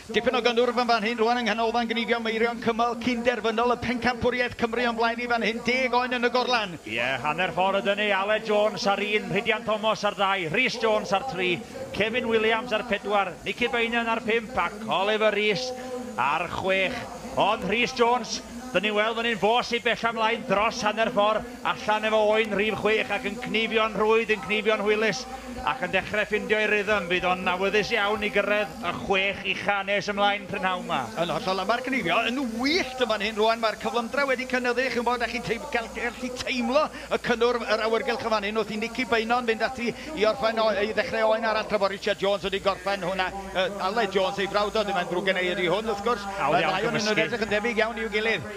Dipyn o gynwrf yn fan hyn, rwan yng nghanolfan Gynifio Meirion Cymal Gynderfynol, y pencampwriaeth Cymru yn blaen i fan hyn, 10 oen yn y gorlan. Hanner ffordd ydyn ni, Ale Jones ar 1, Rhydian Thomas ar 2, Rhys Jones ar 3, Kevin Williams ar 4, Nicky Bainan ar 5 ac Oliver Rhys ar 6. Ond Rhys Jones, dyn ni weld fan hyn fos i bell ymlaen dros hanner ffordd, allan efo oen rhif 6 ac yn cnifio'n rhwyd, yn cnifio'n hwylus ac yn dechrau ffindio i rhythm. Bydd o'n awyddus iawn i gyrraedd y 6 ucha nes ymlaen prynhawn yma. Yn hollol, mae'r cnifio yn wyllt yn fan hyn rwan, mae'r cyflymdra wedi cynnyddu, chi'n bod, gallu teimlo y cynnwrf yr awyrgylch yn fan hyn. Wrth i Nicky Bainan fynd ati i orffen i ddechrau oen arall tra bod Richard Jones wedi gorffen hwnna. Ale Jones ei frawdod yma'n grwg yn ei ydi hwn, wrth gwrs. Mae ddau o'n yn edrych yn debyg iawn i'w gilydd.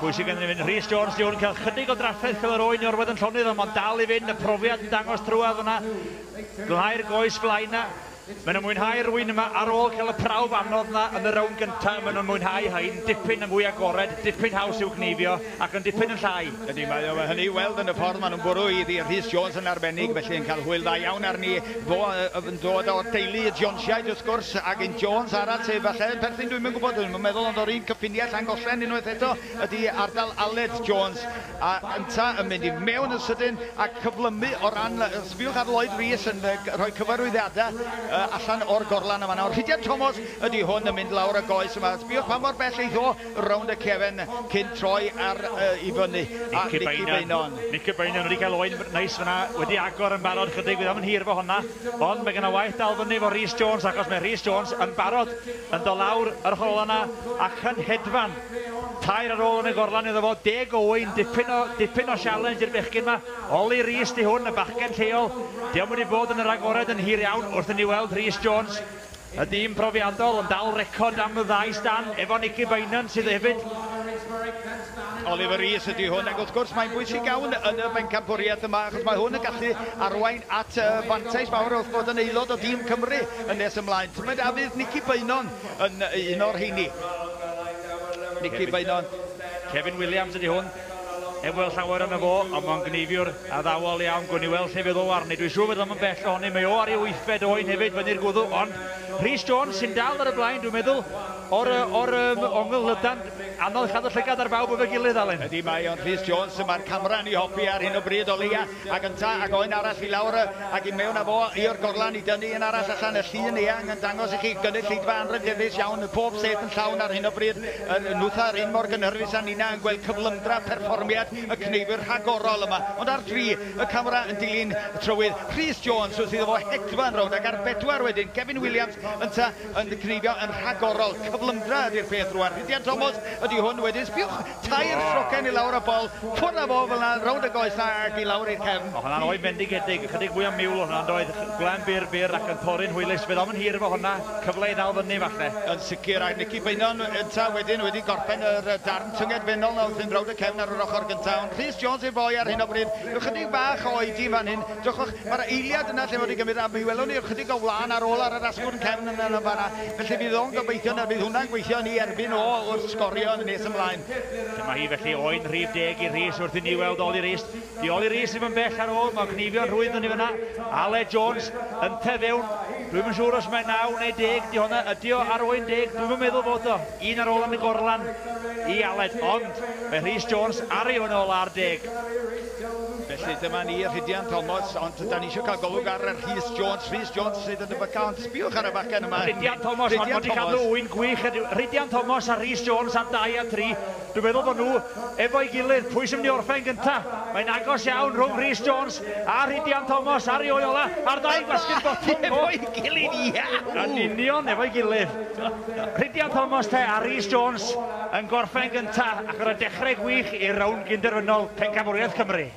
Pwysig yn mynd. Rhys Jones di hwn cael chydig o draffaeth cael yr oen i orwedd yn llonydd, ond dal i fynd, y profiad yn dangos drwad hwnna. Glai'r goes blaen na. Mae'n mwynhau'r rwyn yma ar ôl cael y prawf anodd na yn y rawn gyntaf. Mae'n mwynhau hain, dipyn yn fwy agored, dipyn haws i'w cnifio ac yn dipyn yn llai. Ydy, mae hynny weld yn y ffordd maen nhw'n bwrw iddi. Rhys Jones yn arbennig, felly yn cael hwyl dda iawn arni. Yn dod o'r deulu y Jonesiaid wrth gwrs, ac yn Jones arall sef falle perthyn dwi'n gwybod, dwi'n meddwl ond o'r un cyffiniau Llangollen unwaith eto ydy ardal Aled Jones. A ynta yn mynd i mewn yn sydyn a cyflymu o ran, sbiwch ar Lloyd Rhys yn rhoi cyfarwyddiadau allan o'r gorlan yma. Nawr, Rhydian Thomas ydy hwn yn mynd lawr y goes yma. Sbiwch pa mor bell eith o rownd y cefn cyn troi ar i fyny. A Nicky Bainan. Nicky Bainan wedi cael oen neis fyna, wedi agor yn barod chydig, fydd am yn hir fo honna. Ond mae gen y waith dal fyny fo Rhys Jones, achos mae Rhys Jones yn barod yn dod lawr yr hol yna ac yn hedfan. Tair ar ôl yn y gorlan iddo fo, 10 oen, dipyn o challenge i'r bechgyn yma. Oli Rhys di hwn, y bachgen lleol. Diolch wedi bod yn yr agored yn hir iawn wrth i ni weld Rhys Jones. Y dîm profiadol yn dal record am y ddau stan efo Nicky Bainan sydd hefyd. Oliver Rhys ydy hwn, ac wrth gwrs mae'n bwysig iawn yn y bencampwriaeth yma, achos mae hwn yn gallu arwain at fantais mawr wrth bod yn aelod o dîm Cymru yn nes ymlaen. Mae fydd Nicky Bainan yn un o'r heini. Nicky Bainan. Kevin Williams ydy hwn. Efo llawer yna fo, ond mae'n gnifiwr a ddawol iawn. Gwni weld lle fydd o arni. Dwi'n siŵr fydd o'n bell ohoni. Mae o ar ei 8 oen hefyd fyny'r gwddw. Ond Rhys Jones sy'n dal ar y blaen, dwi'n meddwl, o'r ongl lydan. Anodd cadw llygad ar bawb efo'i gilydd, Alun. Ydy mae o'n Rhys Jones, mae'r camera yn ei hopi ar hyn o bryd o leia, ac yn ta, ac oen arall i lawr, ac i mewn â fo i'r gorlan i dynnu un arall allan y llun eang yn dangos i chi gynnu llidfa anrhyddiadus iawn, pob set yn llawn ar hyn o bryd, nwtha'r un mor gynhyrfus â nina yn gweld cyflymdra perfformiad y cneifwyr rhagorol yma. Ond ar 3, y camera yn dilyn trywydd Rhys Jones wrth iddo fo hedfan rownd, ac ar 4 wedyn, Kevin Williams yn cneifio yn rhagorol. Cyflymdra ydy'r peth rwan. Rhydian Thomas ydy hwn wedyn. Sbiwch tair ffrocen i lawr y bol. Ffwrdd â fo fel yna, rownd y goes na ac i lawr i'r cefn. O, hwnna'n oed bendigedig, chydig fwy am miwl hwnna'n doedd. Glen byr ac yn torri'n hwylus. Fydd o'n hir efo hwnna, cyfle i ddal fyny falle. Yn sicr, ac Nicky Bainan wedyn wedi gorffen yr darn tynged fennol na wrth yn rownd y cefn ar yr ochr gyntaf. Ond Rhys Jones ei boi ar hyn o bryd. Yw'n chydig bach o oedi fan hyn. Mae'r eiliad yna lle wedi gymryd, a mi welwn ni chydig o wlan ar ôl ar yr asgwrn cefn yn fanna. Felly fydd o'n gobeithio na fydd hwnna'n gweithio ni erbyn o wrth sgorio yn nes ymlaen. Dyma hi felly oen rhif 10 i Rhys wrth i ni weld Oli Rhys. Di Oli Rhys ddim yn bell ar ôl, mae'n cnifio'n rhwydd yn ei fyna. Ale Jones yn tefewn. Dwi'n yn siŵr os mae 9 neu 10 di hwnna. Ydi o ar oen 10, dwi'n yn meddwl bod o. Un ar ôl yn y gorlan i Aled, ond mae Rhys Jones ar ei ôl ar 10. Felly dyma ni Rhydian Thomas, ond da ni eisiau cael golwg ar Rhys Jones. Rhys Jones sydd yn y byca, ond sbiwch ar y bacen yma. Rhydian Thomas, ond wedi cadw wyn gwych. Rhydian Thomas a Rhys Jones ar 2 a 3. Dwi'n meddwl bod nhw efo'i gilydd. Pwy sy'n mynd i orffen gyntaf? Mae'n agos iawn rhwng Rhys Jones a Rhydian Thomas ar ei ola. Ar 2 gwasgu'n botwm. Efo'i gilydd iawn! Yn union efo'i gilydd. Rhydian Thomas te a Rhys Jones yn gorffen gyntaf ac ar y dechrau gwych i'r rownd Gynderfynol pencampwriaeth Cymru.